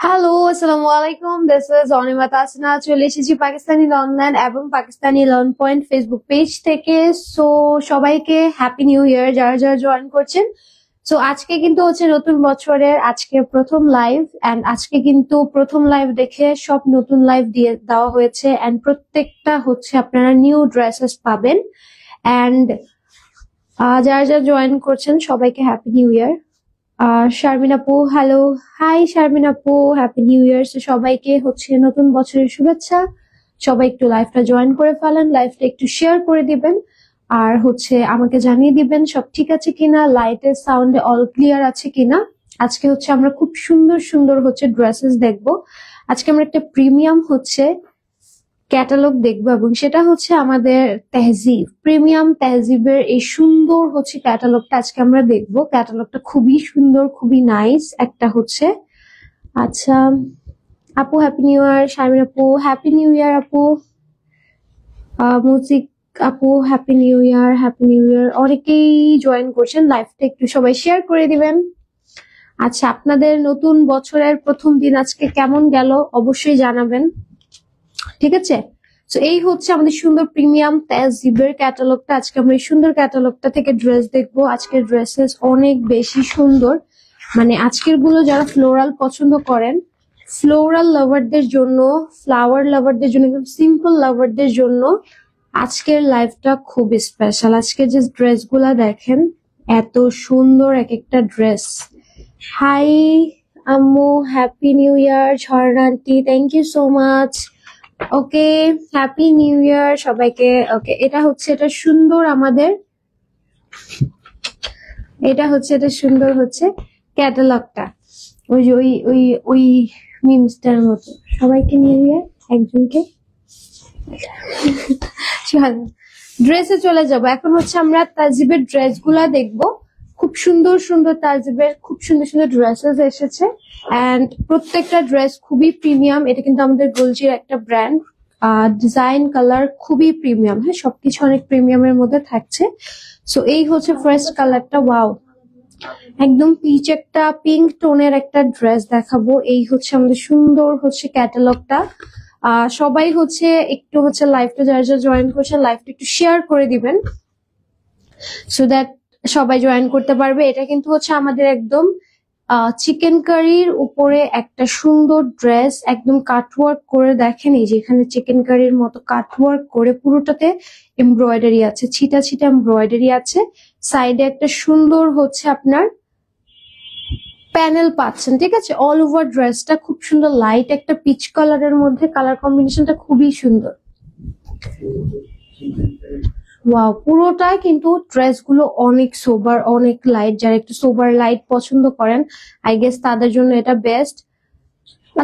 Hello, আসসালামু আলাইকুম। This is Anima Tasna. চলে এসেছি পাকিস্তানি লর্নল্যান্ড এবং Pakistani learn point Facebook page থেকে। সো সবাইকে হ্যাপি নিউ ইয়ার যারা যারা জয়েন করছেন। সো আজকে কিন্তু হচ্ছে নতুন বছরের আজকে প্রথম লাইভ, এন্ড আজকে কিন্তু প্রথম লাইভ দেখে সব নতুন লাইভ দিয়ে দেওয়া হয়েছে, এন্ড প্রত্যেকটা হচ্ছে আপনারা নিউ ড্রেসেস পাবেন। এন্ড যারা যারা জয়েন করছেন সবাইকে হ্যাপি নিউ ইয়ার। শারমিন আপু, হ্যালো, হাই শারমিন আপু, হ্যাপি নিউ ইয়ার। সবাইকে হচ্ছে নতুন বছরের শুভেচ্ছা। সবাই একটু লাইভটা জয়েন করে ফেলেন, লাইভটা একটু শেয়ার করে দিবেন, আর হচ্ছে আমাকে জানিয়ে দিবেন সব ঠিক আছে কিনা, লাইটের সাউন্ডে অল ক্লিয়ার আছে কিনা। আজকে হচ্ছে আমরা খুব সুন্দর সুন্দর হচ্ছে ড্রেসেস দেখবো। আজকে আমরা একটা প্রিমিয়াম হচ্ছে ক্যাটালগ দেখবো, এবং সেটা হচ্ছে আমাদের তেহজিব, প্রিমিয়াম তেহজিবের এই সুন্দর হচ্ছে ক্যাটালগটা আজকে আমরা দেখবো। ক্যাটালগটা খুবই সুন্দর, খুবই নাইস একটা হচ্ছে। আচ্ছা আপু, হ্যাপি নিউ ইয়ার। শারমিন আপু, হ্যাপি নিউ ইয়ার আপু। মুজিক আপু, হ্যাপি নিউ ইয়ার, হ্যাপি নিউ ইয়ার। অনেকেই জয়েন করছেন, লাইভটা একটু সবাই শেয়ার করে দিবেন। আচ্ছা, আপনাদের নতুন বছরের প্রথম দিন আজকে কেমন গেল অবশ্যই জানাবেন, ঠিক আছে? তো এই হচ্ছে আমাদের সুন্দর প্রিমিয়াম তেহজিবের ক্যাটালগটা। আজকে আমরা এই সুন্দর ক্যাটালগটা থেকে ড্রেস দেখবো। আজকের ড্রেসেস অনেক বেশি সুন্দর, মানে আজকের গুলো যারা ফ্লোরাল পছন্দ করেন, ফ্লোরাল লাভারদের জন্য, ফ্লাওয়ার লাভারদের জন্য, একদম সিম্পল লাভারদের জন্য আজকের লাইফটা খুব স্পেশাল। আজকের যে ড্রেস গুলা দেখেন, এত সুন্দর এক একটা ড্রেস। হাই আম্মু, happy new year. Jharna aunty, thank you so much. Okay, happy new year সবাইকে। ওকে, এটা সুন্দর আমাদের, এটা সুন্দর হচ্ছে ক্যাটালগটা। ওই যে ওই ওই ওই মিমসটার মতো। সবাইকে নিউ ইয়ার, একজনকে। ড্রেসে চলে যাব। এখন হচ্ছে আমরা তাজিবের ড্রেস গুলা দেখবো। খুব সুন্দর সুন্দর তাজিবের খুব সুন্দর সুন্দর ড্রেসেস এসেছে, এন্ড প্রত্যেকটা ড্রেস খুবই প্রিমিয়াম। এটা কিন্তু আমাদের গোলজির একটা ব্র্যান্ড। ডিজাইন, কালার খুবই প্রিমিয়াম। হ্যাঁ, সবকিছু অনেক প্রিমিয়ামের মধ্যে থাকছে। সো এই হচ্ছে ফার্স্ট কালারটা। ওয়াও, একদম পিচ একটা পিঙ্ক টোনের একটা ড্রেস দেখাবো। এই হচ্ছে আমাদের সুন্দর হচ্ছে ক্যাটালগটা। সবাই হচ্ছে একটু হচ্ছে লাইভটা যারা যারা জয়েন করছে লাইভটা একটু শেয়ার করে দিবেন, সো দ্যাট সবাই জয়েন করতে পারবে। এটা কিন্তু হচ্ছে আমাদের একদম চিকেন কারির উপরে একটা সুন্দর ড্রেস, একদম কাটওয়ার্ক করে। দেখেন এই যে এখানে চিকেন কারির মতো কাটওয়ার্ক করে পুরোটাতে এমব্রয়ডারি আছে, ছিটা ছিটা এমব্রয়ডারি আছে। সাইডে একটা সুন্দর হচ্ছে আপনার প্যানেল পাচ্ছেন, ঠিক আছে? অল ওভার ড্রেসটা খুব সুন্দর, লাইট একটা পিচ কালারের মধ্যে, কালার কম্বিনেশনটা খুবই সুন্দর। ওয়াও, পুরোটাই কিন্তু ড্রেস গুলো অনেক সোবার, অনেক লাইট। যারা একটু সোবার লাইট পছন্দ করেন, আই গেস তাদের জন্য এটা বেস্ট।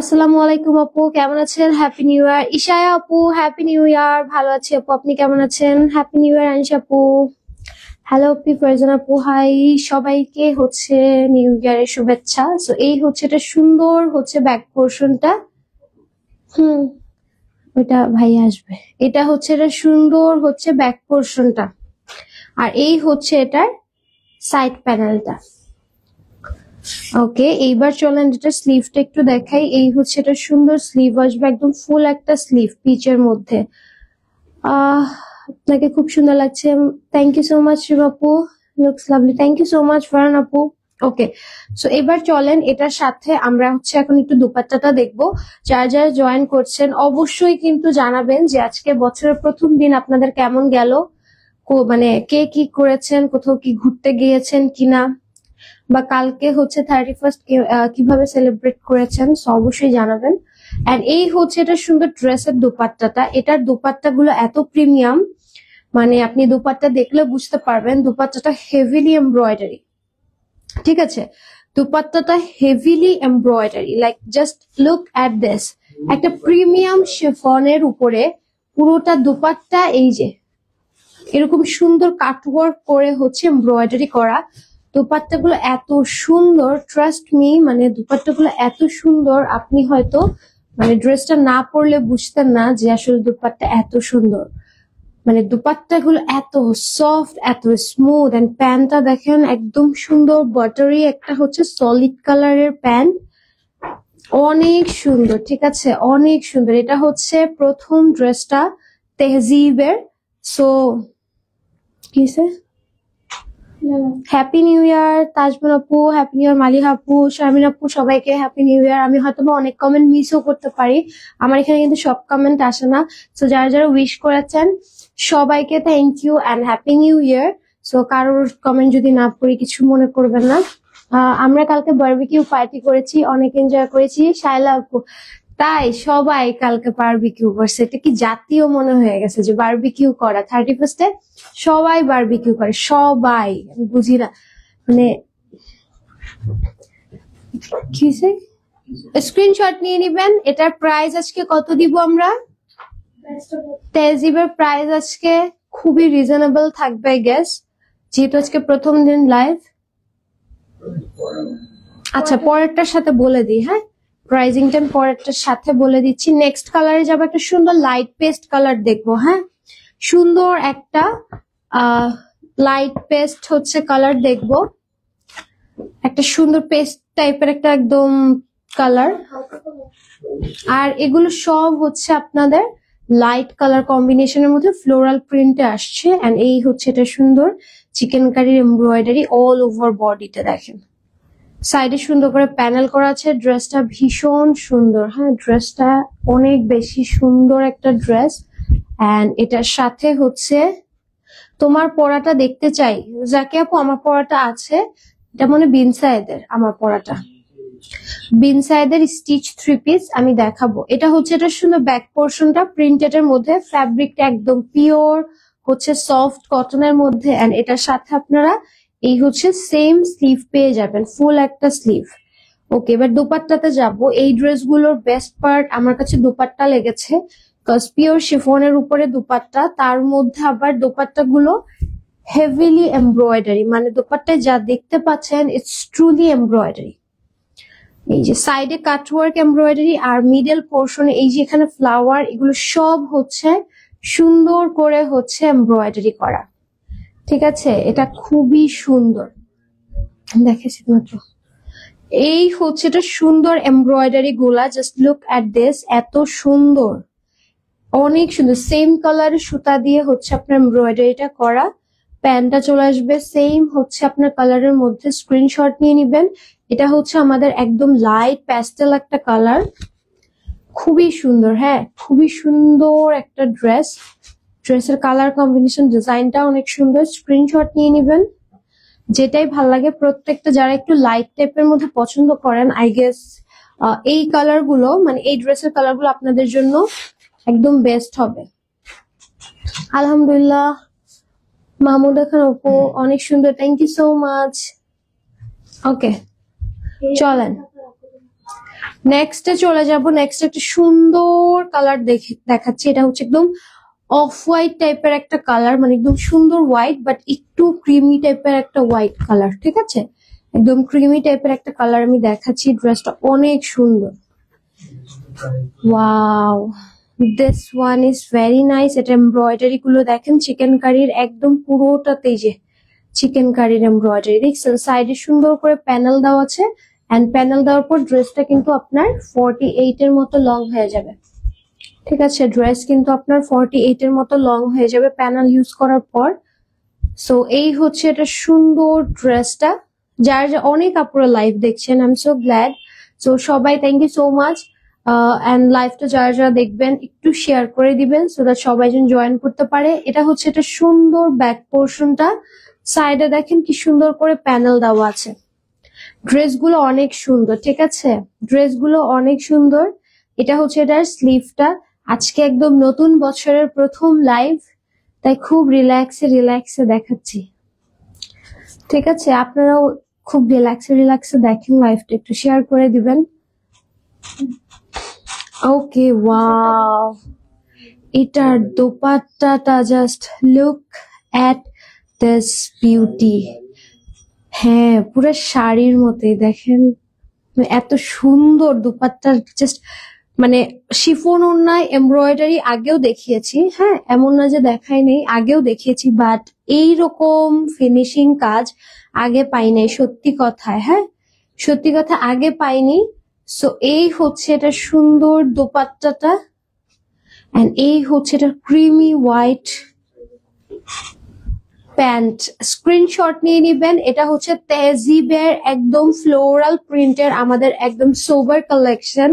আসসালামু আলাইকুম আপু, কেমন আছেন? হ্যাপি নিউ ইয়ার। ইশায়া আপু, হ্যাপি নিউ ইয়ার। ভালো আছি আপু, আপনি কেমন আছেন? হ্যাপি নিউ ইয়ার আনিশা আপু। হ্যালো আপি, ফারজানা আপু, হাই। সবাইকে হচ্ছে নিউ ইয়ারের শুভেচ্ছা। সো এই হচ্ছে এটা সুন্দর হচ্ছে ব্যাক পোর্শনটা। ওইটা ভাই আসবে। এটা হচ্ছে এটা সুন্দর হচ্ছে ব্যাক পোর্শনটা, আর এই হচ্ছে এটার সাইড প্যানেলটা। ওকে, এইবার চলেন যেটা স্লিভটা একটু দেখাই। এই হচ্ছে এটা সুন্দর স্লিভ আসবে, একদম ফুল একটা স্লিভ পিচের মধ্যে। আপনাকে খুব সুন্দর লাগছে, thank you so much Shiv আপু, looks lovely, thank you so much Farhan আপু। ওকে, সো এবার চলেন এটার সাথে আমরা হচ্ছে এখন একটু দুপাট্টাটা দেখবো। যারা যারা জয়েন করছেন অবশ্যই কিন্তু জানাবেন যে আজকে বছরের প্রথম দিন আপনাদের কেমন গেল, মানে কে কি করেছেন, কোথাও কি ঘুরতে গিয়েছেন কিনা, বা কালকে হচ্ছে 31st কিভাবে সেলিব্রেট করেছেন, সো অবশ্যই জানাবেন। এন্ড এই হচ্ছে এটা সুন্দর ড্রেসের দুপাট্টাটা। এটার দুপাট্টা গুলো এত প্রিমিয়াম, মানে আপনি দুপাট্টা দেখলে বুঝতে পারবেন দুপাট্টাটা হেভিলি এমব্রয়ডারি, ঠিক আছে? দুপাট্টাটা heavily embroidery, like just look at this. একটা প্রিমিয়াম শিফনের উপরে পুরোটা দুপাট্টা এই যে এরকম সুন্দর কাটওয়ার্ক করে হচ্ছে এমব্রয়ডারি করা। দুপাট্টাগুলো এত সুন্দর, ট্রাস্ট মি, মানে দুপাট্টাগুলো এত সুন্দর, আপনি হয়তো মানে ড্রেসটা না পরলে বুঝতেন না যে আসলে দুপাট্টা এত সুন্দর। মানে দুপাট্টাগুলো এত সফট, এত স্মুথ, এন্ড প্যান্টটা দেখেন একদম সুন্দর বাটারি একটা হচ্ছে সলিড কালারের প্যান্ট। অনেক সুন্দর, ঠিক আছে, অনেক সুন্দর। এটা হচ্ছে প্রথম ড্রেসটা তেহজিবের। সো কিসে হ্যাপি নিউ ইয়ার তাজমুন আপু, হ্যাপি নিউ ইয়ার মালিহা আপু, শারমিন আপু, সবাইকে হ্যাপি নিউ ইয়ার। আমি হয়তো অনেক কমেন্ট মিসও করতে পারি, আমার এখানে কিন্তু সব কমেন্ট আসে না। সো যারা যারা উইশ করেছেন সবাইকে thank you and happy new year. So কারোর কমেন্ট যদি না পড়ি কিছু মনে করবেন না। আমরা কালকে বারবিকিউ পার্টি করেছি, অনেক এনজয় করেছি। শায়লা আপু, তাই সবাই কালকে বারবিকিউ করছে, এটা কি জাতীয় মনে হয়ে গেছে যে বারবিকিউ করা 31st-এ সবাই বারবিকিউ করে, সবাই। আমি বুঝি না মানে কি স্ক্রিনশট নিয়ে নিবেন। এটার প্রাইস আজকে কত দিব আমরা? তেহজিবের প্রাইস আজকে খুবই রিজনেবল থাকবে গেস, যেহেতু আজকে প্রথম দিন লাইভ। আচ্ছা পরেরটার সাথে বলে দিই, হ্যাঁ প্রাইজিংটা পরেরটার সাথে বলে দিচ্ছি। নেক্সট কালারে যাবো, একটা সুন্দর লাইট পেস্ট কালার দেখবো। হ্যাঁ সুন্দর একটা লাইট পেস্ট হচ্ছে কালার দেখবো, একটা সুন্দর পেস্ট টাইপের একটা একদম কালার। আর এগুলো সব হচ্ছে আপনাদের লাইট কালার কম্বিনেশনের মধ্যে ফ্লোরাল প্রিন্টে আসছে। এন্ড এই হচ্ছে এটা সুন্দর চিকেন কারির এমব্রয়ডারি অল ওভার বডিতে, দেখেন সাইডে সুন্দর করে প্যানেল করা আছে। ড্রেসটা ভীষণ সুন্দর, হ্যাঁ ড্রেসটা অনেক বেশি সুন্দর একটা ড্রেস। এন্ড এটার সাথে হচ্ছে তোমার পরাটা দেখতে চাই যাকে আপু, আমার পরাটা আছে, এটা মনে বিনসাইদের, আমার পরাটা বিনসাইদের স্টিচ 3 পিস আমি দেখাবো। এটা হচ্ছে এটা সুন্দর ব্যাক পোর্শনটা প্রিন্টেড এর মধ্যে, ফ্যাব্রিকটা একদম পিওর হচ্ছে সফট কটনের মধ্যে। এন্ড এটার সাথে আপনারা এই হচ্ছে সেম স্লিভ পেয়ে যাবেন, ফুল একটা স্লিভ। ওকে এবার দোপাট্টাতে যাব। এই ড্রেসগুলোর বেস্ট পার্ট আমার কাছে দোপাট্টা লেগেছে, বিকজ পিওর শিফনের উপরে দোপাট্টা, তার মধ্যে আবার দোপাট্টা গুলো হেভিলি এমব্রয়ডারি, মানে দোপাট্টায় যা দেখতে পাচ্ছেন ইটস ট্রুলি এমব্রয়ডারি। এই যে সাইডে কাটওয়ার্ক এমব্রয়ডারি আর মিডল পোর্শনে এই যে এখানে ফ্লাওয়ার, এগুলো সব হচ্ছে সুন্দর করে হচ্ছে এমব্রয়ডারি করা, ঠিক আছে। এটা খুবই সুন্দর, দেখেছি মাত্র। এই হচ্ছে এটা সুন্দর এমব্রয়ডারি গুলা, জাস্ট লুক এট দিস, এত সুন্দর, অনেক সুন্দর। সেম কালারের সুতা দিয়ে হচ্ছে আপনার এমব্রয়ডারিটা করা। প্যান্টটা চলে আসবে সেম হচ্ছে আপনার কালারের মধ্যে, স্ক্রিনশট নিয়ে নিবেন। এটা হচ্ছে আমাদের একদম লাইট প্যাস্টেল একটা কালার, খুবই সুন্দর, হ্যাঁ খুবই সুন্দর একটা ড্রেস। ড্রেসের কালার কম্বিনেশন ডিজাইনটা অনেক সুন্দর, স্ক্রিনশট নিয়ে নিবেন যেটাই ভাল লাগে। প্রত্যেকটা যারা একটু লাইট টাইপের মধ্যে পছন্দ করেন আই গেস এই কালার গুলো, মানে এই ড্রেসের কালার গুলো আপনাদের জন্য একদম বেস্ট হবে। আলহামদুলিল্লাহ মাহমুদা খান আপু অনেক সুন্দর, থ্যাংক ইউ সো মাচ। ওকে চলেন নেক্সটে চলে যাব। নেক্সট একটা সুন্দর কালার দেখাচ্ছি। এটা হচ্ছে একদম অফ হোয়াইট টাইপের একটা কালার, মানে একদম সুন্দর হোয়াইট বাট একটু ক্রিমি টাইপের একটা হোয়াইট কালার, ঠিক আছে একদম ক্রিমি টাইপের একটা কালার আমি দেখাচ্ছি। ড্রেসটা অনেক সুন্দর, wow this one is very nice. এটা এমব্রয়ডারি গুলো দেখেন চিকেন কারির একদম পুরোটাতেই যে চিকেন কারির এমব্রয়ডারি দেখছেন, সাইডে সুন্দর করে প্যানেল দেওয়া আছে। এন্ড প্যানেল দেওয়ার পর ড্রেসটা কিন্তু আপনার 48 এর মতো লং হয়ে যাবে, ঠিক আছে ড্রেস কিন্তু আপনার 48 এর মতো লং হয়ে যাবে প্যানেল ইউজ করার পর। সো এই হচ্ছে এটা সুন্দর ড্রেসটা। যার অনেক আপুরা লাইভ দেখছেন, I am so glad. So সবাই thank you so much. And লাইভটা যারা যারা দেখবেন একটু শেয়ার করে দিবেন সো দ্যাট সবাই যেন জয়েন করতে পারে। এটা হচ্ছে এটা সুন্দর ব্যাক পোর্শনটা, সাইডে দেখেন কি সুন্দর করে প্যানেল দেওয়া আছে। ড্রেসগুলো অনেক সুন্দর, ঠিক আছে ড্রেসগুলো অনেক সুন্দর। এটা হচ্ছে এটার স্লিভটা। আজকে একদম নতুন বছরের প্রথম লাইভ, তাই খুব রিল্যাক্সে দেখাচ্ছি, ঠিক আছে আপনারাও খুব রিল্যাক্সে দেখেন লাইভটা, একটু শেয়ার করে দিবেন। ওকে ওয়াও এটার দোপাট্টাটা just look at this beauty, হ্যাঁ পুরো শাড়ির মতোই দেখেন, এত সুন্দর দোপাট্টা। জাস্ট মানে শিফন ওড়নায় এমব্রয়ডারি আগেও দেখিয়েছি, হ্যাঁ এমন না যে দেখাই নেই, আগেও দেখিয়েছি, বাট এইরকম ফিনিশিং কাজ আগে পাই নাই, সত্যি কথায়, হ্যাঁ সত্যি কথা আগে পাইনি। সো এই হচ্ছে এটা সুন্দর দোপাট্টাটা, এন্ড এই হচ্ছে এটা ক্রিমি হোয়াইট প্যান্ট। স্ক্রিনশট নিয়ে নিবেন। এটা হচ্ছে তেজিবের একদম ফ্লোরাল প্রিন্টের আমাদের একদম সোবার কালেকশন।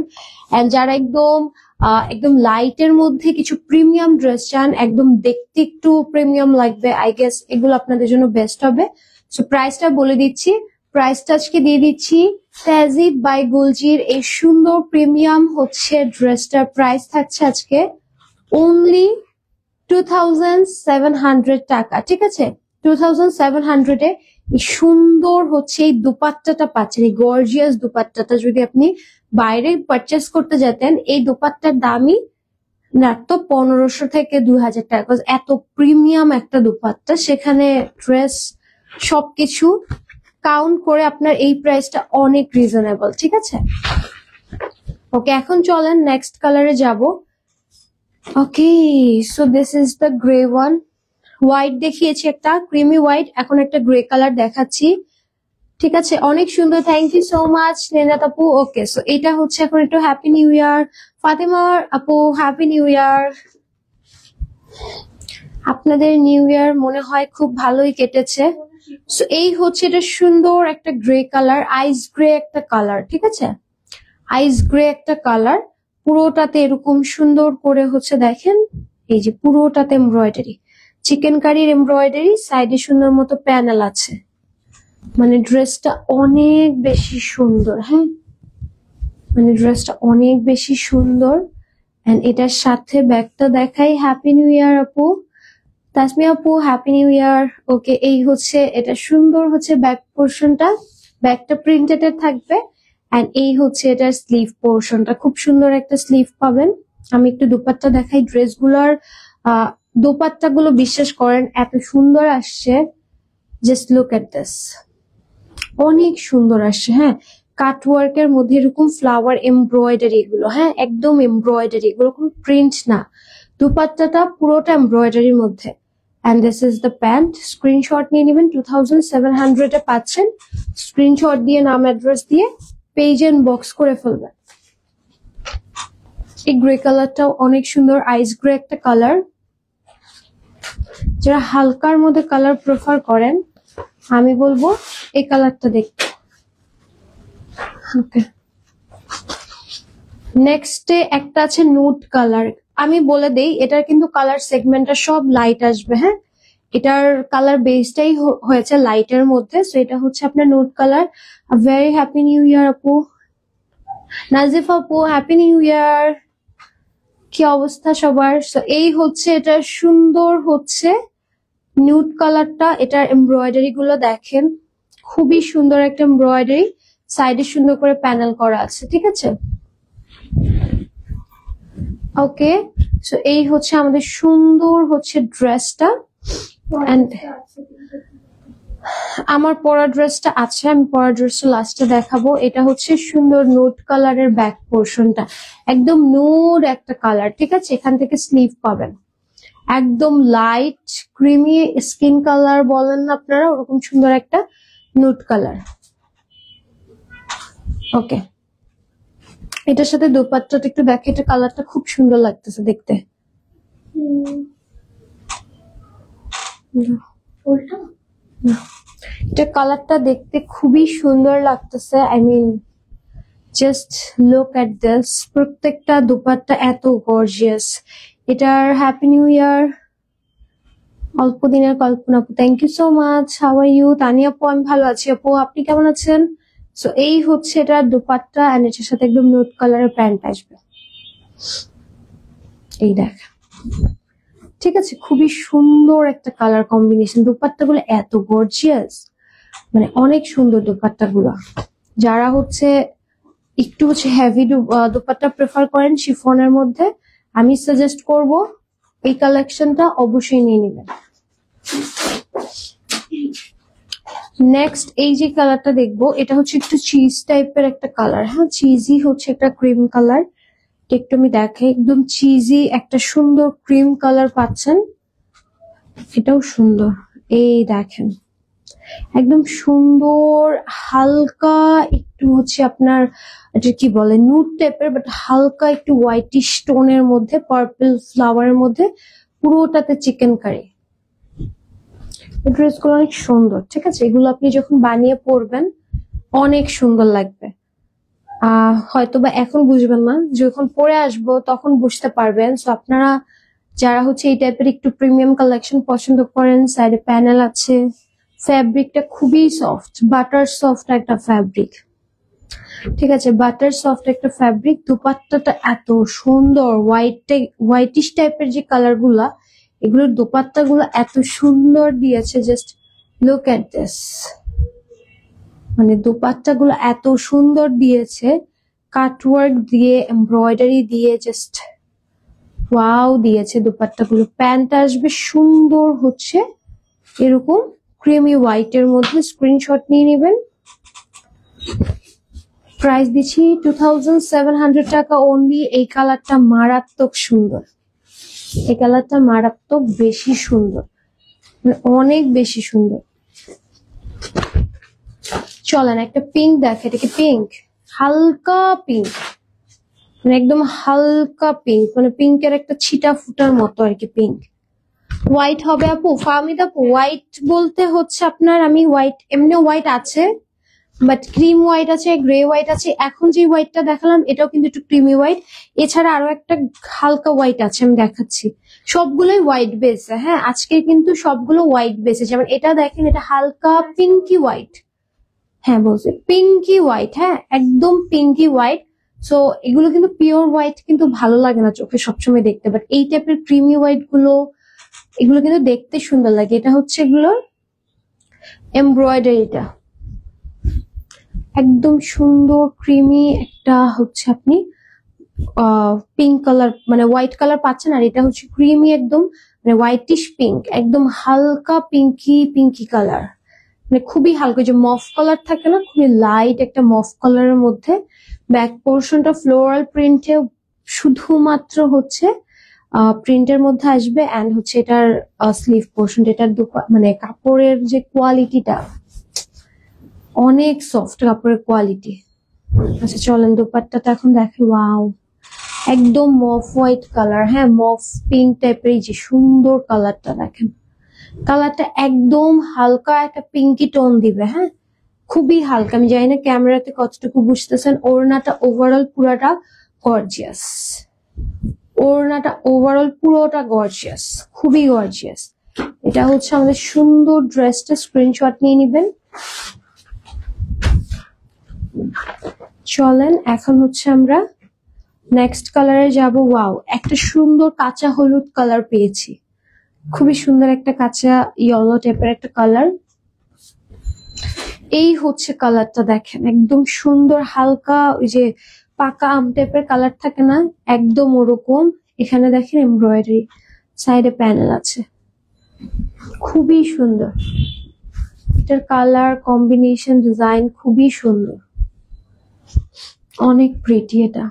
এন্ড যারা একদম লাইটের মধ্যে কিছু প্রিমিয়াম ড্রেস চান, একদম দেখতে একটু প্রিমিয়াম লাগবে, আই গেস এগুলো আপনাদের জন্য বেস্ট হবে। সো প্রাইসটা বলে দিচ্ছি, প্রাইসটা আজকে দিয়ে দিচ্ছি তেজিব বাই গুলজির এই সুন্দর প্রিমিয়াম হচ্ছে ড্রেসটার প্রাইস থাকছে আজকে অনলি 2700 টাকা। ঠিক আছে, 2700 এ এই সুন্দর হচ্ছে এই দুপাট্টাটা পাচ্ছেন, এই গর্জিয়াস দুপাট্টাটা যদি আপনি বাইরে পারচেস করতে যেতেন এই দুপাট্টার দামই মাত্র 1500 থেকে 2000 টাকা। এত প্রিমিয়াম একটা দুপাট্টা, সেখানে ড্রেস সবকিছু কাউন্ট করে আপনার এই প্রাইসটা অনেক রিজনেবল। ঠিক আছে, ওকে এখন চলেন নেক্সট কালারে যাব। Okay, so this is the grey one. White দেখিয়েছি একটা ক্রিমি হোয়াইট, এখন একটা গ্রে কালার দেখাচ্ছি। ঠিক আছে, অনেক সুন্দর, থ্যাংক ইউ সো মাচ নেনাত আপু। ওকে, সো এটা হচ্ছে এখন একটু হ্যাপি নিউ ইয়ার ফাতেমা আপু, হ্যাপি নিউ ইয়ার। আপনাদের নিউ ইয়ার মনে হয় খুব ভালোই কেটেছে। সো এই হচ্ছে এটা সুন্দর একটা গ্রে কালার, আইস গ্রে একটা কালার। ঠিক আছে, আইস গ্রে একটা কালার, পুরোটাতে এরকম সুন্দর করে হচ্ছে দেখেন, এই যে পুরোটাতে এমব্রয়ডারি, চিকেন কারির এমব্রয়ডারি, সাইডে সুন্দর মতো প্যানেল আছে, মানে ড্রেসটা অনেক বেশি সুন্দর। হ্যাঁ, মানে ড্রেসটা অনেক বেশি সুন্দর। এন্ড এটার সাথে ব্যাগটা দেখাই। হ্যাপি নিউ ইয়ার আপু, তাসমি আপু হ্যাপি নিউ ইয়ার। ওকে, এই হচ্ছে এটা সুন্দর হচ্ছে ব্যাক পোর্শনটা, ব্যাগটা প্রিন্টেড থাকবে। এন্ড এই হচ্ছে এটার স্লিভ পোর্শনটা, খুব সুন্দর একটা স্লিভ পাবেন। আমি একটু দোপাট্টা দেখাই, ড্রেসগুলোর দোপাট্টা গুলো বিশ্বাস করেন এত সুন্দর আসছে, জাস্ট লুক এট দিস, অনেক সুন্দর আসছে। হ্যাঁ, কাটওয়ার্ক এর মধ্যে এরকম ফ্লাওয়ার এমব্রয়ডারি গুলো, হ্যাঁ একদম এমব্রয়ডারি, এগুলো কোনো প্রিন্ট না, দুপাট্টাটা পুরোটা এমব্রয়ডারির মধ্যে। And this is the pant. Screenshot নিয়ে নেবেন, 2700 এ পাচ্ছেন। স্ক্রিনশট দিয়ে নাম অ্যাড্রেস দিয়ে পেজ এন্ড বক্স করে ফেলবেন। এই গ্রে কালারটাও অনেক সুন্দর, আইস গ্রে একটা কালার। যারা হালকার মধ্যে কালার প্রেফার করেন আমি বলবো এই কালারটা দেখতে। ওকে, নেক্সটে একটা আছে নুড কালার। আমি বলে দেই এটার কিন্তু কালার সেগমেন্টটা সব লাইট আসবে। হ্যাঁ, এটার কালার বেসটাই হয়েছে লাইটের মধ্যে। সো এটা হচ্ছে আপনার nude colour. Very happy new ইয়ার আপু। নাজিফ আপু হ্যাপি নিউ ইয়ার, কি অবস্থা সবার? সো এই হচ্ছে এটা সুন্দর হচ্ছে নিউড কালারটা। এটার এমব্রয়ডারি গুলো দেখেন, খুবই সুন্দর একটা এমব্রয়ডারি, সাইডে সুন্দর করে প্যানেল করা আছে। ঠিক আছে, ওকে, সো এই হচ্ছে আমাদের সুন্দর হচ্ছে ড্রেসটা। এন্ড আমার পরা ড্রেসটা আছে, আমি পরা ড্রেসটা লাস্টে দেখাবো। এটা হচ্ছে সুন্দর নুড কালারের ব্যাক পোর্শনটা, একদম নুড একটা কালার। ঠিক আছে, এখান থেকে স্লিভ পাবেন, একদম লাইট ক্রিমি স্কিন কালার বলেন না আপনারা, ওরকম সুন্দর একটা নুড কালার। ওকে, এটার সাথে দোপাট্টাটা একটু দেখে, এটা কালারটা খুব সুন্দর লাগতেছে দেখতে। এটা কালারটা দেখতে খুবই সুন্দর লাগতেছে। I mean just look at this, প্রত্যেকটা দোপাট্টা এত গর্জিয়াস। এটার হ্যাপি নিউ ইয়ার। অল্প দিনের কল্পনা আপু, thank you so much. How are you? Tania আপু আমি ভালো আছি আপু, আপনি কেমন আছেন? সো এই হচ্ছে এটার দোপাট্টা, এন্ড এটার সাথে একদম নুড কালারের প্যান্ট আসবে। এই দেখ, ঠিক আছে, খুবই সুন্দর একটা কালার কম্বিনেশন। দোপাট্টা গুলো এত গর্জিয়াস, মানে অনেক সুন্দর দোপাট্টা গুলো। যারা হচ্ছে একটু হচ্ছে হেভি দোপাট্টা প্রেফার করেন শিফনের মধ্যে, আমি সাজেস্ট করব এই কালেকশনটা অবশ্যই নিয়ে নেবেন। নেক্সট এই যে কালারটা দেখবো, এটা হচ্ছে একটু চিজ টাইপের একটা কালার। হ্যাঁ, চিজি হচ্ছে একটা ক্রিম কালার। একটু আমি দেখাই, একদম চিজি একটা সুন্দর ক্রিম কালার পাচ্ছেন, এটাও সুন্দর। এই দেখেন, একদম সুন্দর হালকা একটু হচ্ছে আপনার এটা কি বলে নুড টাইপের, বাট হালকা একটু হোয়াইটিশ টোনের মধ্যে, পার্পল ফ্লাওয়ারের মধ্যে, পুরোটাতে চিকেন কারি। ড্রেসগুলো অনেক সুন্দর, ঠিক আছে? এগুলো আপনি যখন বানিয়ে পরবেন অনেক সুন্দর লাগবে। হয়তোবা এখন বুঝবেন না, যখন পরে আসবো তখন বুঝতে পারবেন। সো আপনারা যারা হচ্ছে এই টাইপের একটু প্রিমিয়াম কালেকশন পছন্দ করেন, সাইডে প্যানেল আছে, ফ্যাব্রিকটা খুবই সফট, বাটার সফট একটা ফ্যাব্রিক, ঠিক আছে? বাটার সফট একটা ফ্যাব্রিক। দোপাট্টাটা এত সুন্দর, হোয়াইটিশ টাইপের যে কালার গুলা, এগুলোর দোপাট্টা গুলো এত সুন্দর দিয়েছে, জাস্ট লুক এট দিস। মানে দোপাট্টা গুলো এত সুন্দর দিয়েছে, কাটওয়ার্ক দিয়ে, এমব্রয়ডারি দিয়ে, জাস্ট ওয়াও দিয়েছে দোপাট্টা গুলো। প্যান্ট আসবে সুন্দর হচ্ছে এরকম ক্রিমি হোয়াইট এর মধ্যে। স্ক্রিনশট নিয়ে নেবেন। প্রাইস দিচ্ছি 2700 টাকা অনলি। এই কালারটা মারাত্মক সুন্দর, এই কালারটা মারাত্মক বেশি সুন্দর, মানে অনেক বেশি সুন্দর। চলেন একটা পিঙ্ক দেখে, এটা কি পিঙ্ক? হালকা পিঙ্ক, মানে একদম হালকা পিঙ্ক, মানে পিঙ্কের একটা ছিটা ফুটার মতো আর কি পিঙ্ক। হোয়াইট হবে আপু? ফাহমিদ আপু, হোয়াইট বলতে হচ্ছে আপনার, আমি হোয়াইট এমনি হোয়াইট আছে, বাট ক্রিম হোয়াইট আছে, গ্রে হোয়াইট আছে। এখন যে হোয়াইটটা দেখালাম এটাও কিন্তু একটু ক্রিমি হোয়াইট। এছাড়া আরো একটা হালকা হোয়াইট আছে, আমি দেখাচ্ছি। সবগুলোই হোয়াইট বেসে, হ্যাঁ আজকে কিন্তু সবগুলো হোয়াইট বেসে। যেমন এটা দেখেন, এটা হালকা পিঙ্কি হোয়াইট, হ্যাঁ বলছে পিঙ্কি হোয়াইট, হ্যাঁ একদম পিঙ্কি হোয়াইট। সো এগুলো কিন্তু পিওর হোয়াইট কিন্তু ভালো লাগে না চোখে সবসময় দেখতে, বাট এই টাইপের ক্রিমি হোয়াইট গুলো এগুলো কিন্তু দেখতে সুন্দর লাগে। এটা হচ্ছে এগুলোর এমব্রয়ডারিটা একদম সুন্দর ক্রিমি একটা হচ্ছে আপনি পিঙ্ক কালার, মানে হোয়াইট কালার পাচ্ছেন, আর এটা হচ্ছে ক্রিমি একদম মানে হোয়াইটিশ পিঙ্ক, একদম হালকা পিঙ্কি পিঙ্কি কালার, মানে খুবই হালকা, যে মফ কালার থাকে না, খুবই লাইট একটা মফ কালারের মধ্যে। ব্যাক পোর্শনটা ফ্লোরাল প্রিন্টে শুধুমাত্র হচ্ছে প্রিন্টের মধ্যে আসবে, এন্ড হচ্ছে এটার স্লিভ পোর্শন, এটার মানে কাপড়ের যে কোয়ালিটিটা অনেক সফট, কাপড়ের কোয়ালিটি। আচ্ছা চলেন দোপাট্টাটা এখন দেখে। ওয়াও, একদম মফ হোয়াইট কালার, হ্যাঁ মফ পিঙ্ক টাইপের, এই যে সুন্দর কালারটা দেখেন, কালারটা একদম হালকা একটা পিঙ্কি টোন দিবে, হ্যাঁ খুবই হালকা। আমি জানি না ক্যামেরাতে কতটুকু বুঝতেছেন। ওড়নাটা ওভারঅল পুরাটা গর্জিয়াস, ওড়নাটা ওভারঅল পুরোটা গর্জিয়াস, খুবই গর্জিয়াস। এটা হচ্ছে আমাদের সুন্দর ড্রেসটা, স্ক্রিনশট নিয়ে নিবেন। চলেন এখন হচ্ছে আমরা নেক্সট কালারে যাব। ওয়াও, একটা সুন্দর কাঁচা হলুদ কালার পেয়েছি, খুবই সুন্দর একটা কাঁচা ইয়েলো টাইপের একটা কালার। এই হচ্ছে কালারটা দেখেন, একদম সুন্দর হালকা ওই যে পাকা আম টাইপের কালার থাকে না, একদম ওরকম। এখানে দেখেন এমব্রয়ডারি, সাইডে প্যানেল আছে, খুবই সুন্দর। এটার কালার কম্বিনেশন ডিজাইন খুবই সুন্দর, অনেক প্রিটি। এটা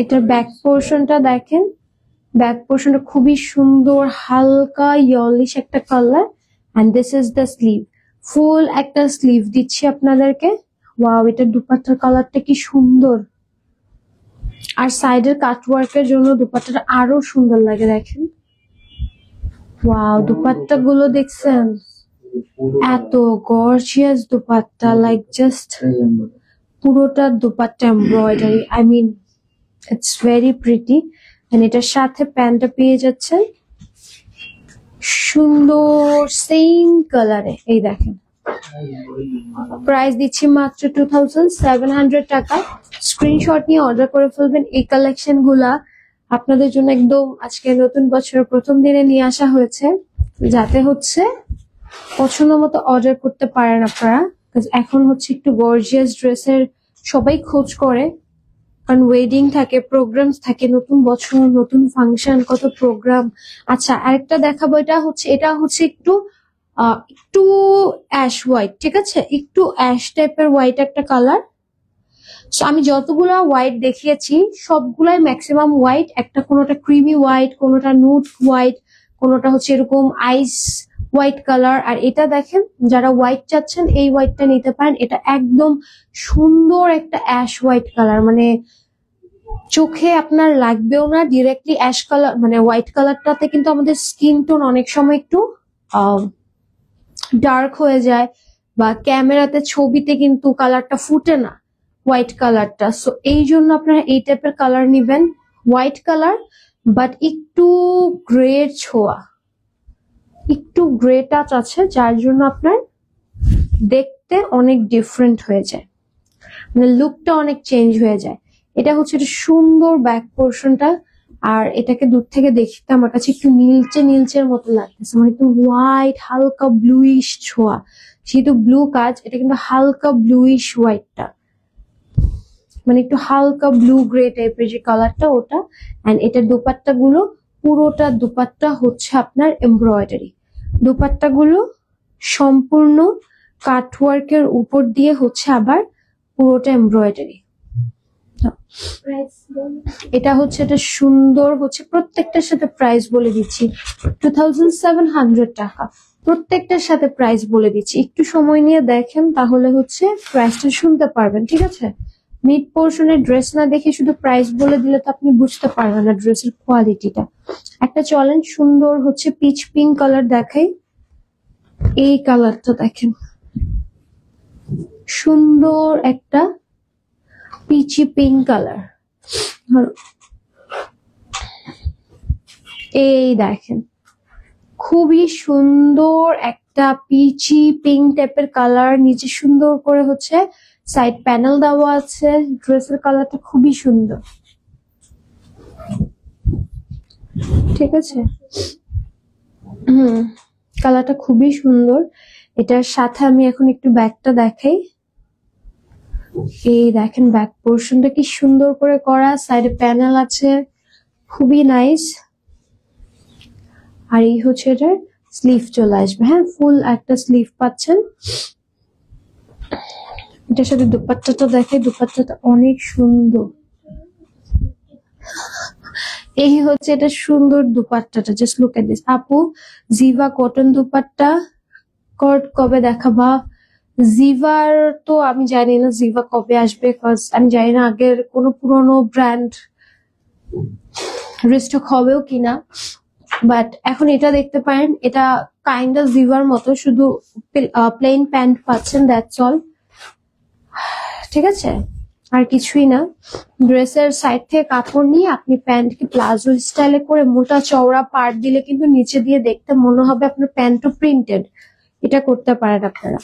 এটার ব্যাক পোর্শনটা দেখেন, ব্যাক পোর্শনটা খুবই সুন্দর, হালকা ইয়েলিশ একটা colour, and this is the sleeve. Full একটা স্লিভ দিচ্ছি আপনাদেরকে। ওয়াও, এটার দুপাট্টার কালারটা কি সুন্দর, আর সাইডের কাটওয়ার্কের জন্য দুপাট্টাটা আরো সুন্দর লাগে দেখেন। ওয়াও, দুপাট্টা গুলো দেখছেন, এত গর্জিয়াস দুপাট্টা, লাইক জাস্ট পুরোটা dupatta embroidery. I mean it's very pretty. এটার সাথে প্যান্টটা পেয়ে যাচ্ছেন সুন্দর সেম কালারে, এই দেখেন। প্রাইস দিচ্ছি মাত্র 2700 টাকা। স্ক্রিনশট নিয়ে অর্ডার করে ফেলবেন। এই কালেকশন গুলা আপনাদের জন্য একদম আজকে নতুন বছরের প্রথম দিনে নিয়ে আসা হয়েছে, যাতে হচ্ছে পছন্দ মতো অর্ডার করতে পারেন আপনারা। এখন হচ্ছে একটু গর্জিয়াস ড্রেসের সবাই খোঁজ করে, কারণ ওয়েডিং থাকে, প্রোগ্রামস থাকে, নতুন বছর নতুন ফাংশন, কত প্রোগ্রাম। আচ্ছা আরেকটা দেখাবো, এটা হচ্ছে একটু একটু অ্যাশ হোয়াইট, ঠিক আছে, একটু অ্যাশ টাইপের হোয়াইট একটা কালার। সো আমি যতগুলা হোয়াইট দেখিয়েছি সবগুলাই ম্যাক্সিমাম হোয়াইট, একটা কোনোটা ক্রিমি হোয়াইট, কোনোটা নুড হোয়াইট, কোনোটা হচ্ছে এরকম আইস হোয়াইট কালার। আর এটা দেখেন, যারা হোয়াইট চাচ্ছেন এই হোয়াইটটা নিতে পারেন। এটা একদম সুন্দর একটা অ্যাশ হোয়াইট কালার, মানে চোখে আপনার লাগবেও না ডিরেক্টলি অ্যাশ কালার, মানে হোয়াইট কালারটাতে কিন্তু আমাদের স্কিন টোন অনেক সময় একটু ডার্ক হয়ে যায়, বা ক্যামেরাতে ছবিতে কিন্তু কালারটা ফুটে না হোয়াইট কালারটা। সো এই জন্য আপনারা এই টাইপের কালার নিবেন, হোয়াইট কালার বাট একটু গ্রে ছোঁয়া, একটু গ্রে টাচ আছে, যার জন্য আপনার দেখতে অনেক ডিফারেন্ট হয়ে যায়, মানে লুকটা অনেক চেঞ্জ হয়ে যায়। এটা হচ্ছে একটা সুন্দর ব্যাক পোর্শনটা, আর এটাকে দূর থেকে দেখতে আমার কাছে একটু নীলচে নীলচের মতো লাগতেছে, মানে একটু হোয়াইট হালকা ব্লুইশ ছোঁয়া, যেহেতু ব্লু কাজ এটা কিন্তু হালকা ব্লুইশ হোয়াইটটা, মানে একটু হালকা ব্লু গ্রে টাইপের যে কালারটা ওটা। এন্ড এটার দোপাট্টা গুলো, পুরোটা দোপাট্টা হচ্ছে আপনার এমব্রয়ডারি, দোপাট্টা গুলো সম্পূর্ণ কাটওয়ার্কের উপর দিয়ে হচ্ছে আবার পুরোটা এমব্রয়ডারি। এটা হচ্ছে এটা সুন্দর হচ্ছে, প্রত্যেকটার সাথে প্রাইস বলে দিচ্ছি 2700 টাকা, প্রত্যেকটার সাথে প্রাইস বলে দিচ্ছি। একটু সময় নিয়ে দেখেন তাহলে হচ্ছে প্রাইসটা শুনতে পারবেন, ঠিক আছে? মিড পোর্শনের ড্রেস না দেখে শুধু প্রাইস বলে দিলে তো আপনি বুঝতে পারবেন না ড্রেসের কোয়ালিটিটা। একটা চলেন সুন্দর হচ্ছে পিচ পিঙ্ক কালার দেখাই, এই কালারটা দেখেন, সুন্দর একটা পিচি পিঙ্ক কালার, এই দেখেন খুবই সুন্দর একটা পিচি পিঙ্ক টাইপের কালার, নিচে সুন্দর করে হচ্ছে সাইড প্যানেল দেওয়া আছে। ড্রেসের কালারটা খুবই সুন্দর, ঠিক আছে? কালারটা খুবই সুন্দর। এটার সাথে আমি এখন একটু ব্যাকটা দেখাই, এই দেখেন ব্যাক পোর্শনটা কি সুন্দর করে করা, সাইডে প্যানেল আছে, খুবই নাইস। আর এই হচ্ছে এটার স্লিভ চলে আসবে, হ্যাঁ ফুল একটা স্লিভ পাচ্ছেন। এটার সাথে দুপাট্টাটা দেখে, দুপাট্টাটা অনেক সুন্দর, এই হচ্ছে এটা সুন্দর দুপাট্টাটা, জাস্ট লুক এট দিস। আপু জিভা কটন দুপাট্টা কবে দেখাবা? জিভার তো আমি জানি না জিভা কবে আসবে, আমি জানি না আগের কোনো পুরনো ব্র্যান্ড রিস্টক হবেও কিনা, বাট এখন এটা দেখতে পারেন, এটা কাইন্ড অফ জিভার মতো, শুধু প্লেন প্যান্ট পাচ্ছেন, দ্যাটস অল, ঠিক আছে? আর কিছুই না। ড্রেসের সাইড থেকে কাপড় নিয়ে আপনি প্যান্টকে প্লাজো স্টাইলে করে মোটা চওড়া পার্ট দিলে কিন্তু নিচে দিয়ে দেখতে মনে হবে আপনার প্যান্টও প্রিন্টেড, এটা করতে পারেন আপনারা।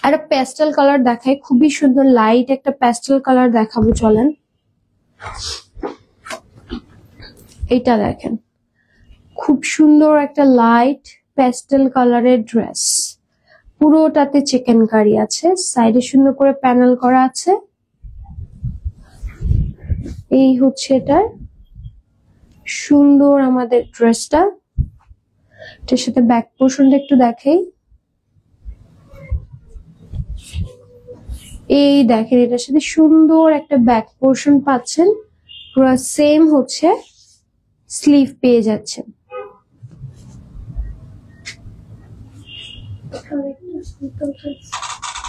আর প্যাস্টেল কালার দেখাই, খুবই সুন্দর লাইট একটা প্যাস্টেল কালার দেখাবো, চলেন। এটা দেখেন খুব সুন্দর একটা লাইট প্যাস্টেল কালারের ড্রেস, পুরোটাতে চিকেন কারি আছে, সাইডে সুন্দর করে প্যানেল করা আছে। এই হচ্ছে এটার সুন্দর আমাদের ড্রেসটা। এটার সাথে ব্যাক পোর্শনটা একটু দেখাই, এই দেখেন এটার সাথে সুন্দর একটা ব্যাক পোর্শন পাচ্ছেন, পুরো সেম হচ্ছে স্লিভ পেয়ে যাচ্ছেন।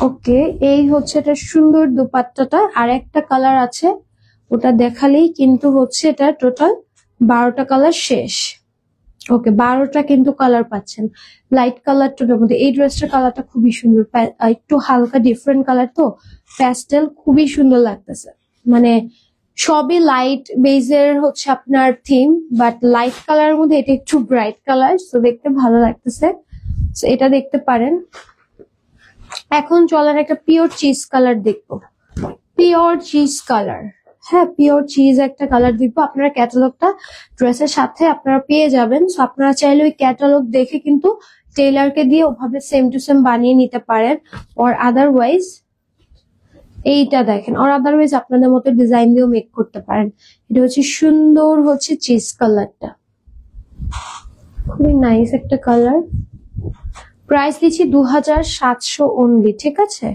ওকে, এই হচ্ছে এটা সুন্দর দুপাট্টাটা। আর একটা কালার আছে, ওটা দেখালেই কিন্তু হচ্ছে এটা টোটাল 12টা কালার শেষ। ওকে, 12টা কিন্তু কালার পাচ্ছেন লাইট কালারটার মধ্যে। এই ড্রেসটার কালারটা খুবই সুন্দর, একটু হালকা ডিফারেন্ট কালার, তো প্যাস্টেল খুবই সুন্দর লাগতেছে, মানে সবই লাইট বেজের হচ্ছে আপনার থিম, বাট লাইট কালারের মধ্যে এটা একটু ব্রাইট কালার, তো দেখতে ভালো লাগতেছে, এটা দেখতে পারেন। এখন চলেন একটা পিওর চিজ কালার দেখবো, পিওর চিজ কালার, হ্যাঁ পিওর চিজ একটা কালার দেখবো। আপনারা ক্যাটালগটা ড্রেসের সাথে আপনারা পেয়ে যাবেন, সো আপনারা চাইলে ওই ক্যাটালগ দেখে কিন্তু টেইলারকে দিয়ে ওভাবে সেম টু সেম বানিয়ে নিতে পারেন, অর আদারওয়াইজ এইটা দেখেন, অর আদারওয়াইজ আপনাদের মতো ডিজাইন দিয়েও মেক করতে পারেন। এটা হচ্ছে সুন্দর হচ্ছে চিজ কালারটা, খুবই নাইস একটা কালার। প্রাইস দিচ্ছি 2700 অনলি, ঠিক আছে?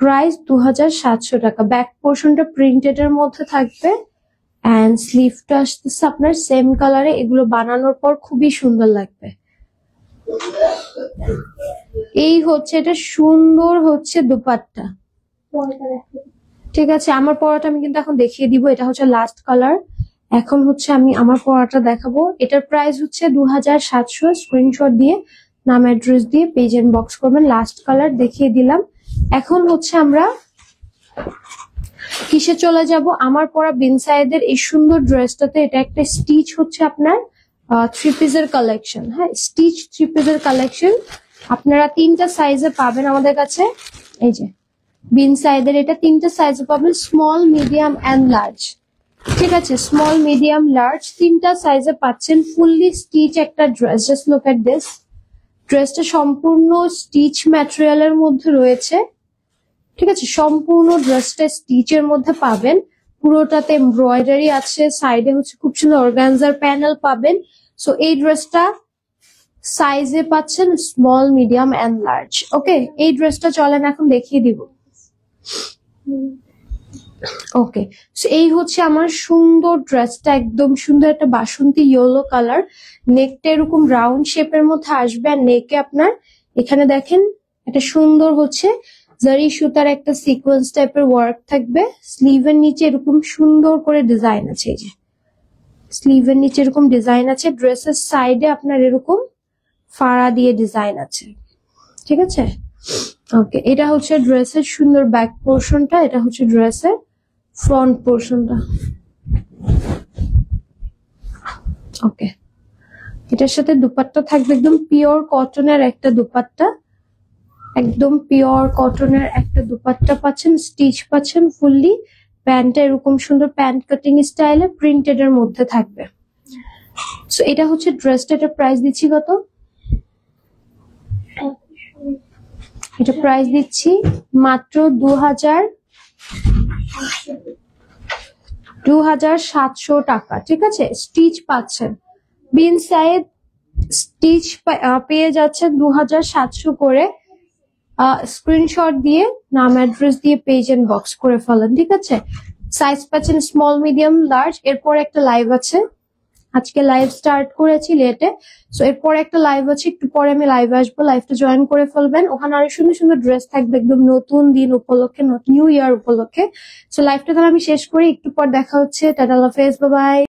প্রাইস 2700 টাকা। ব্যাক পোর্শনটা প্রিন্টেড এর মধ্যে থাকবে এন্ড স্লিভটা আসতেছে আপনার সেম কালারে। এগুলো বানানোর পর খুবই সুন্দর লাগবে। এই হচ্ছে এটা সুন্দর হচ্ছে দোপাট্টা, ঠিক আছে। আমার পরাটা আমি কিন্তু এখন দেখিয়ে দিব, এটা হচ্ছে লাস্ট কালার। এখন হচ্ছে আমি আমার পরাটা দেখাবো। এটার প্রাইস হচ্ছে 2700। স্ক্রিনশট দিয়ে নাম অ্যাড্রেস দিয়ে পেজ ইনবক্স করবেন। লাস্ট কালার দেখিয়ে দিলাম। এখন হচ্ছে আমরা কিসে চলে যাব, আমার পরা বিন সাইদের এই সুন্দর ড্রেসটাতে। এটা একটা স্টিচ হচ্ছে আপনার থ্রি পিসের কালেকশন। হ্যাঁ, স্টিচ থ্রি পিসের কালেকশন আপনারা 3টা সাইজে পাবেন আমাদের কাছে। এই যে বিন সাইদের এটা 3টা সাইজে পাবেন, স্মল, মিডিয়াম এন্ড লার্জ, ঠিক আছে। স্মল, মিডিয়াম, লার্জ 3টা সাইজে পাচ্ছেন। ফুললি স্টিচ একটা dress. Just look at this. ড্রেসটা সম্পূর্ণ স্টিচ ম্যাটেরিয়ালের মধ্যে রয়েছে, ঠিক আছে। সম্পূর্ণ ড্রেসটা স্টিচের মধ্যে পাবেন। পুরোটাতে এমব্রয়ডারি আছে, সাইডে হচ্ছে খুব সুন্দর অর্গানজার প্যানেল পাবেন। সো এই ড্রেসটা সাইজে পাচ্ছেন স্মল, মিডিয়াম এন্ড লার্জ। ওকে, এই ড্রেসটা চলেন এখন দেখিয়ে দিব। ওকে, সো এই হচ্ছে আমার সুন্দর ড্রেসটা, একদম সুন্দর একটা বাসন্তী ইয়েলো কালার। নেকটা এরকম রাউন্ড শেপের মধ্যে আসবে আর নেকে আপনার এখানে দেখেন একটা সুন্দর হচ্ছে জারি সুতার একটা সিকোয়েন্স টাইপের ওয়ার্ক থাকবে। স্লিভের নিচে এরকম সুন্দর করে ডিজাইন আছে। এই যে স্লিভের নিচে এরকম ডিজাইন আছে। ড্রেসের সাইডে আপনার এরকম ফাড়া দিয়ে ডিজাইন আছে, ঠিক আছে। ওকে, এটা হচ্ছে ড্রেসের সুন্দর ব্যাক পোর্শনটা, এটা হচ্ছে ড্রেসের ফ্রন্ট পোর্শনটা। ওকে, এটার সাথে দুপাট্টা থাকবে একদম পিওর কটনের একটা দুপাট্টা, একদম পিওর কটনের একটা দুপাট্টা পাচ্ছেন। স্টিচ পাচ্ছেন ফুললি। প্যান্টটা এরকম সুন্দর প্যান্ট কাটিং স্টাইলে প্রিন্টেড এর মধ্যে থাকবে। সো এটা হচ্ছে ড্রেসটা। এটা প্রাইস দিচ্ছি কত? এটা প্রাইস দিচ্ছি মাত্র 2700 টাকা, ঠিক আছে। স্টিচ পাচ্ছেন বিন সাইড স্টিচ পেয়ে যাচ্ছেন 2700 করে। স্ক্রিনশট দিয়ে নাম অ্যাড্রেস দিয়ে পেজ এন্ড বক্স করে ফেলেন, ঠিক আছে। সাইজ পাচ্ছেন স্মল, মিডিয়াম, লার্জ। এরপর একটা লাইভ আছে, আজকে লাইভ স্টার্ট করেছি লেটে। সো এরপর একটা লাইভ আছে, একটু পরে আমি লাইভে আসবো। লাইভটা জয়েন করে ফেলবেন। ওখানে আরো সুন্দর সুন্দর ড্রেস থাকবে একদম নতুন দিন উপলক্ষে, নিউ ইয়ার উপলক্ষে। সো লাইভটা তাহলে আমি শেষ করি, একটু পর দেখা হচ্ছে। টাটা, আল্লাহ হাফেজ, বাই বাই।